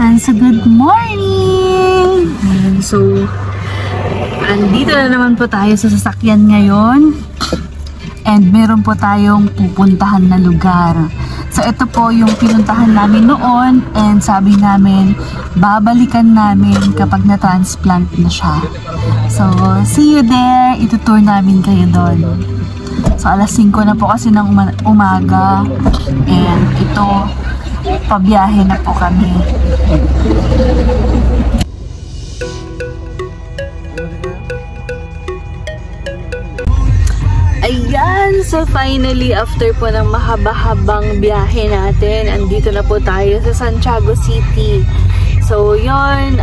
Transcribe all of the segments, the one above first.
And so, good morning! And so, andito na naman po tayo sa sasakyan ngayon. And meron po tayong pupuntahan na lugar. So, ito po yung pinuntahan namin noon. And sabi namin, babalikan namin kapag na-transplant na siya. So, see you there. Itutour namin kayo doon. So, alas 5 na po kasi ng umaga. And ito, pabiyahe na po kami. Ayan! So finally, after po ng mahaba-habang biyahe natin, andito na po tayo sa Santiago City. So yun,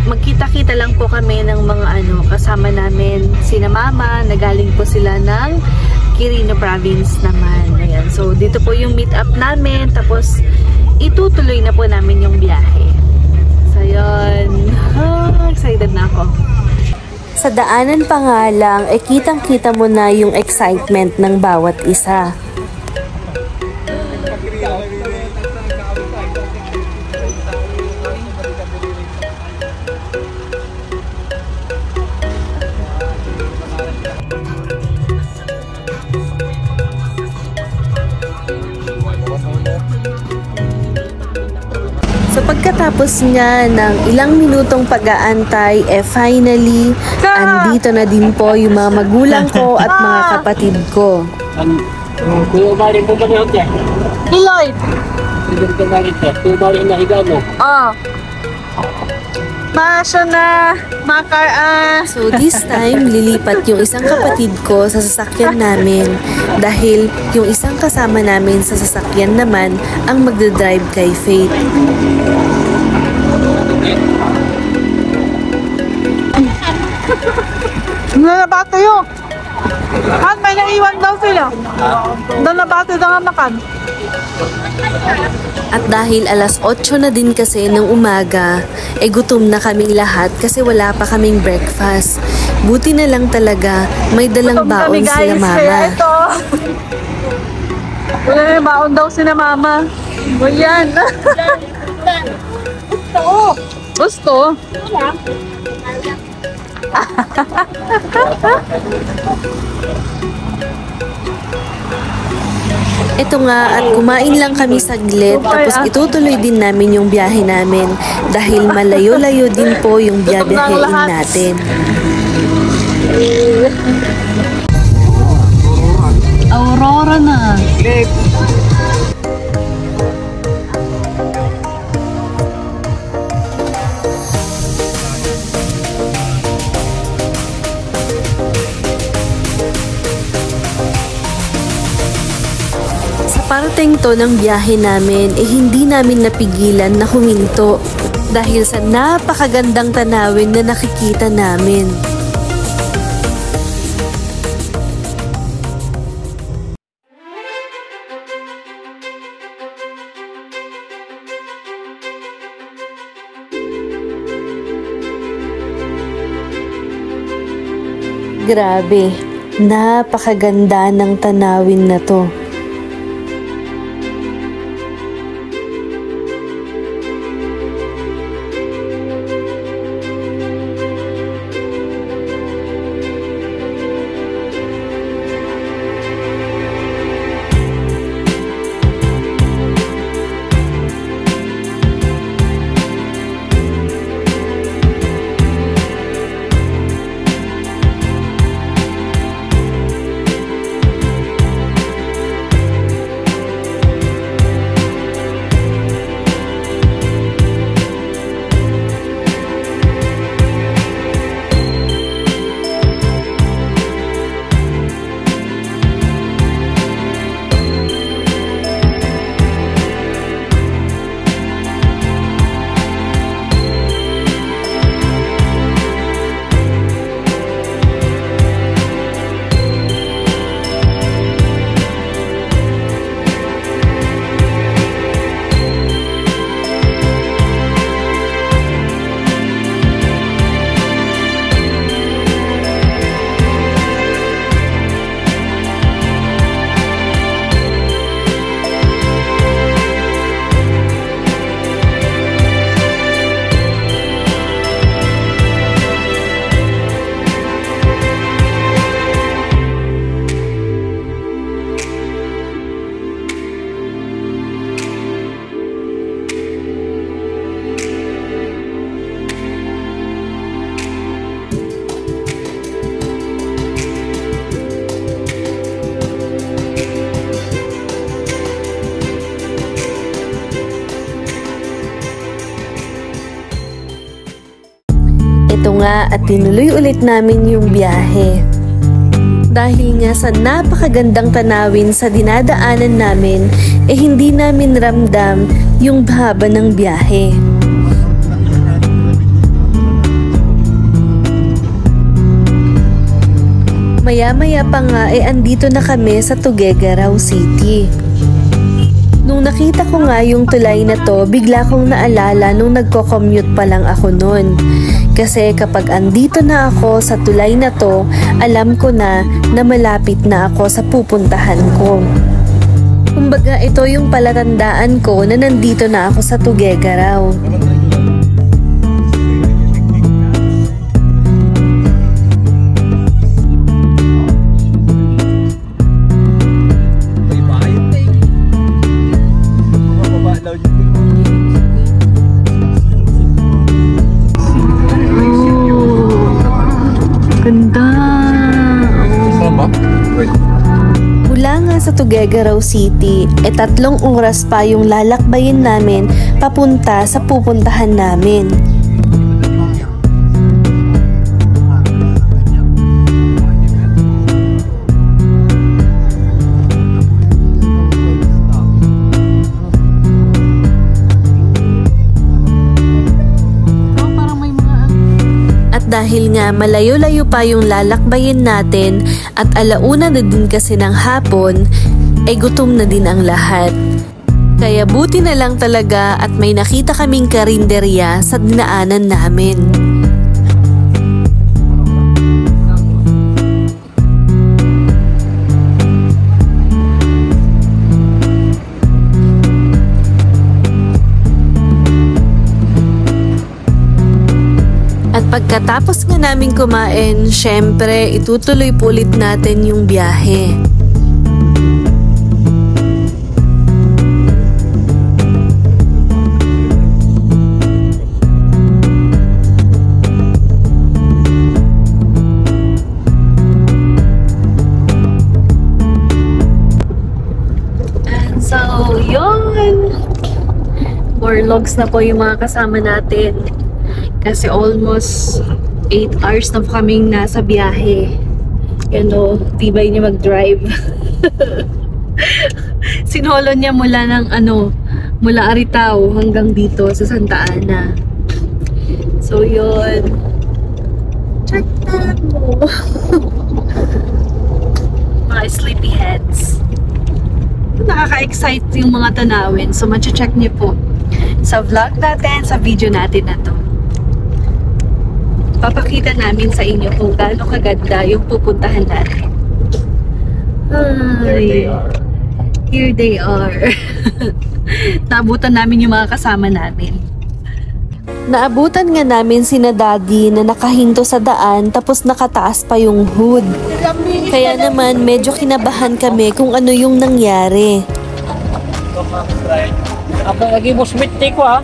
magkita-kita lang po kami ng mga kasama namin, sina Mama, nagaling po sila ng Quirino Province naman. Ayan. So dito po yung meet up namin, tapos itutuloy na po namin yung biyahe. So yun, excited na ako. Sa daanan pa nga lang, kitang-kita mo na yung excitement ng bawat isa. So pagkatapos nga ng ilang minutong pag-aantay, finally, andito na din po yung mga magulang ko at mga kapatid ko. Kuya Mari po kami hotel. Lloyd! Kuya Mari po. Kuya Mari na higa mo. Masya na! So this time, lilipat yung isang kapatid ko sa sasakyan namin dahil yung isang kasama namin sa sasakyan naman ang magdadrive kay Faith. Nanabato yun! At may naiwan daw sila. Nanabato daw nga makan. At dahil alas 8 na din kasi ng umaga, gutom na kaming lahat kasi wala pa kaming breakfast. Buti na lang talaga may dalang baon sila Mama. Kaya ito. Wala na baon daw sila Mama. O yan. Gusto? Ito nga at kumain lang kami saglit tapos itutuloy din namin yung biyahe namin dahil malayo-layo din po yung biyahein natin. Aurora na. Parating to ng biyahe namin, hindi namin napigilan na huminto dahil sa napakagandang tanawin na nakikita namin. Grabe, napakaganda ng tanawin na to. nga at tinuloy ulit namin yung biyahe. Dahil nga sa napakagandang tanawin sa dinadaanan namin, hindi namin ramdam yung haba ng biyahe. Maya-maya pa nga andito na kami sa Tuguegarao City. Nung nakita ko nga yung tulay na to, bigla kong naalala nung nagko-commute pa lang ako nun. Kasi kapag andito na ako sa tulay na to, alam ko na malapit na ako sa pupuntahan ko. Kumbaga ito yung palatandaan ko na nandito na ako sa Tuguegarao. Ganda! Mula nga sa Tuguegarao City, 3 oras pa yung lalakbayin namin papunta sa pupuntahan namin. Dahil nga malayo-layo pa yung lalakbayin natin at alauna na din kasi ng hapon, gutom na din ang lahat. Kaya buti na lang talaga at may nakita kaming karinderya sa dinaanan namin. At pagkatapos nga namin kumain, syempre itutuloy po ulit natin yung biyahe. And so, yun! More logs na po yung mga kasama natin. Kasi almost 8 hours na po kaming nasa biyahe. Yan o, tibay niya mag-drive. Sinolo niya mula ng mula Aritao hanggang dito sa Santa Ana. So yun. Check that mo. Mga sleepyheads. Nakaka-excite yung mga tanawin. So check niyo po sa vlog natin, sa video natin na to. Papakita namin sa inyo kung gaano kaganda yung pupuntahan natin. Ay, here they are. Naabutan namin yung mga kasama namin. Naabutan nga namin sina Daddy na nakahinto sa daan tapos nakataas pa yung hood. Kaya naman medyo kinabahan kami kung ano yung nangyari. Apa lagi mo smith ko ha?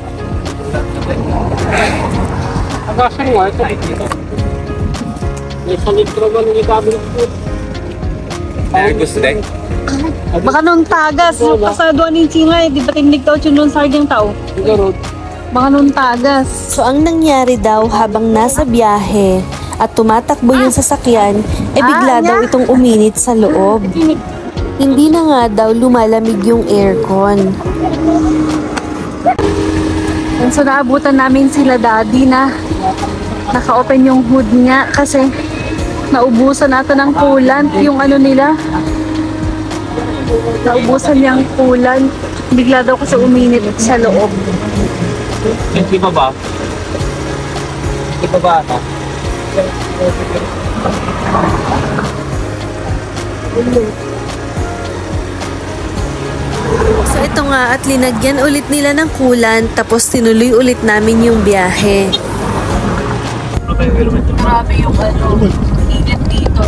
Agasan mo ito. May salitro ba nung ikabalik ko? Ay, gusto din. Baka nung tagas, pasaduan yung singay, di ba tinig daw yun sa aryang tao? Siguro. Baka nung tagas. So ang nangyari daw habang nasa biyahe at tumatakbo yung sasakyan, bigla daw itong uminit sa loob. Hindi na nga daw lumalamig yung aircon. And so naabutan namin sila Daddy na naka-open yung hood niya kasi naubusan nato ng coolant yung nila. Naubusan niyang coolant. Bigla daw kasi uminit sa loob. Hindi pa ba? Hindi pa ba ata? So ito nga at linagyan ulit nila ng coolant tapos tinuloy ulit namin yung biyahe. Grabe yung init dito.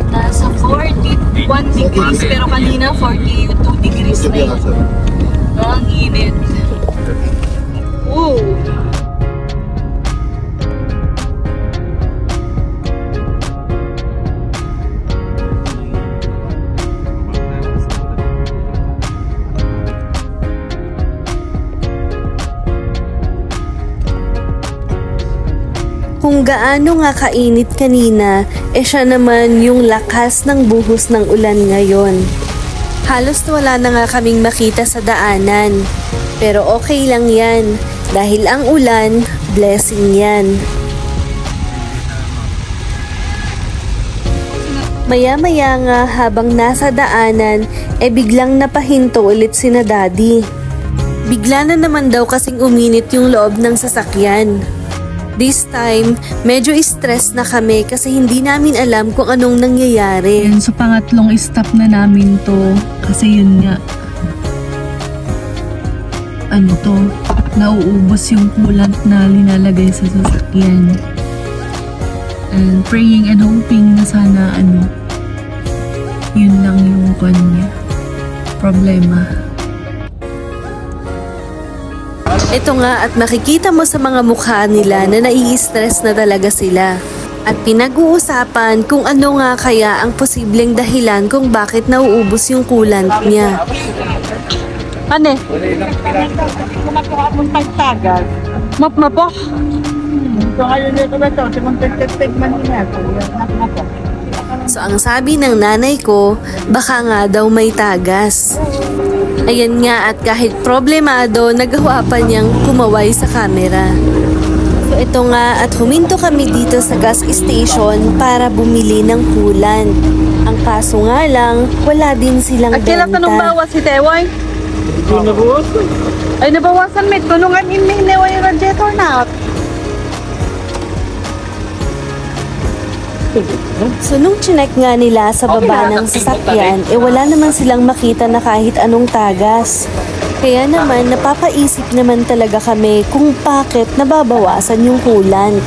Nasa 41 degrees pero kanina 42 degrees na yun. Ang init. Ooh! Kung gaano nga kainit kanina, siya naman yung lakas ng buhos ng ulan ngayon. Halos wala na nga kaming makita sa daanan. Pero okay lang yan, dahil ang ulan, blessing yan. Maya-maya nga habang nasa daanan, biglang napahinto ulit sina Daddy. Bigla na naman daw kasing uminit yung loob ng sasakyan. This time, medyo stress na kami kasi hindi namin alam kung anong nangyayari. Yan, so pangatlong stop na namin to. Kasi yun nga, nauubos yung coolant na linalagay sa sasakyan. And praying and hoping na sana yun lang yung problema. Ito nga at makikita mo sa mga mukha nila na nai-stress na talaga sila. At pinag-uusapan kung ano nga kaya ang posibleng dahilan kung bakit nauubos yung coolant niya. Ane? Map po? So ang sabi ng nanay ko, baka nga daw may tagas. Ayan nga at kahit problemado, nagawa pa niyang kumaway sa camera. So ito nga at huminto kami dito sa gas station para bumili ng coolant. Ang kaso nga lang, wala din silang benta. Kailan tanong bawas si Teway? Nabawasan. Ay nabawasan mit, tulungan inihnewa yung radiator na. So nung chinek nga nila sa baba ng sasakyan, wala naman silang makita na kahit anong tagas. Kaya naman napapaisip naman talaga kami kung bakit nababawasan yung coolant.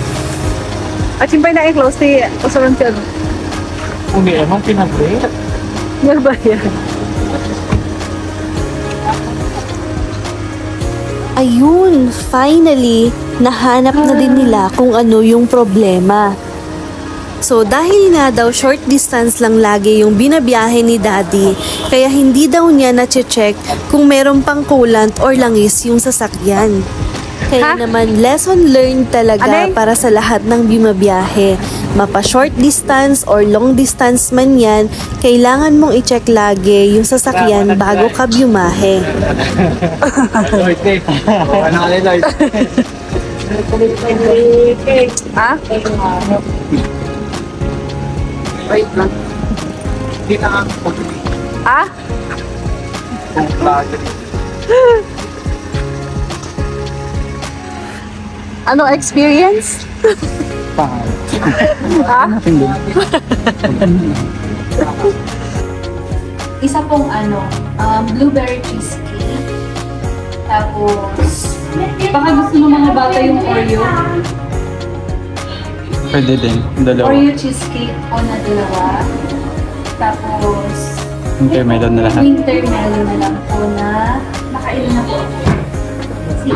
At simpay na i-close si usulan siya. Umi, anong pinag-break? Nga ba yan? Ayun, finally, nahanap na din nila kung ano yung problema. So dahil nga daw short distance lang lagi yung binabiyahe ni Daddy, kaya hindi daw niya na-check kung meron pang coolant or langis yung sasakyan. Kaya naman lesson learned talaga para sa lahat ng bimabiyahe. Mapa short distance or long distance man yan, kailangan mong i-check lagi yung sasakyan bago ka biyahe. Lord, ano ka Lord? Ah? Wait lang. Hindi na ako. Ah? Ano experience? Pahal. Ha? Isa pong blueberry cheesecake. Tapos, baka gusto ng mga bata yung Oreo. Pwede din. Dalawa. Oreo cheesecake po na dalawa. Tapos, Wintermelon na lahat. wintermelon na lang po na nakailan na po. 6.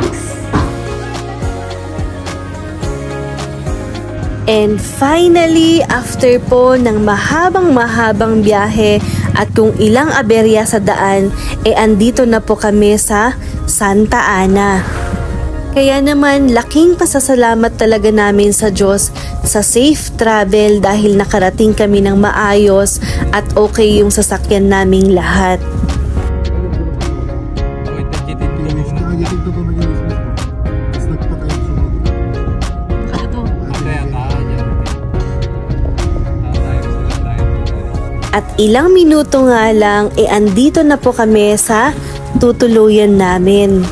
And finally, after po ng mahabang biyahe at kung ilang aberya sa daan, andito na po kami sa Santa Ana. Kaya naman, laking pasasalamat talaga namin sa Diyos sa safe travel dahil nakarating kami ng maayos at okay yung sasakyan naming lahat. At ilang minuto nga lang, andito na po kami sa tutuluyan namin.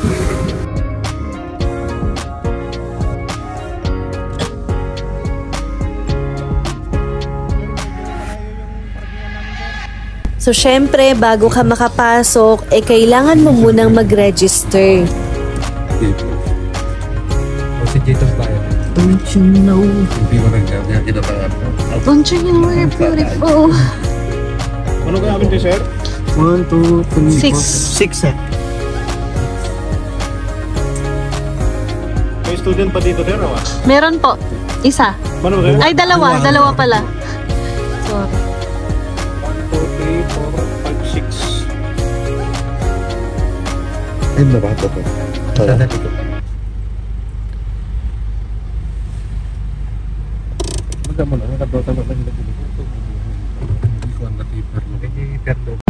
So, syempre, bago ka makapasok, kailangan mo munang mag-register. Si Jitos tayo. Don't you know? Hindi mo rin kaya kinapayap. Don't you know we're beautiful? Ano kaya kami, sir? 1, 2, 6. 6 May student pa dito, sir, o? Meron po. Isa. Ano ba kayo? Ay, dalawa. Dalawa pala. Sorry. 1, 2, 3, 4, 5, 6. Ay, nabato ko. Tara. naman, nakadota mo lang nila. Hindi ko ang natiper mo.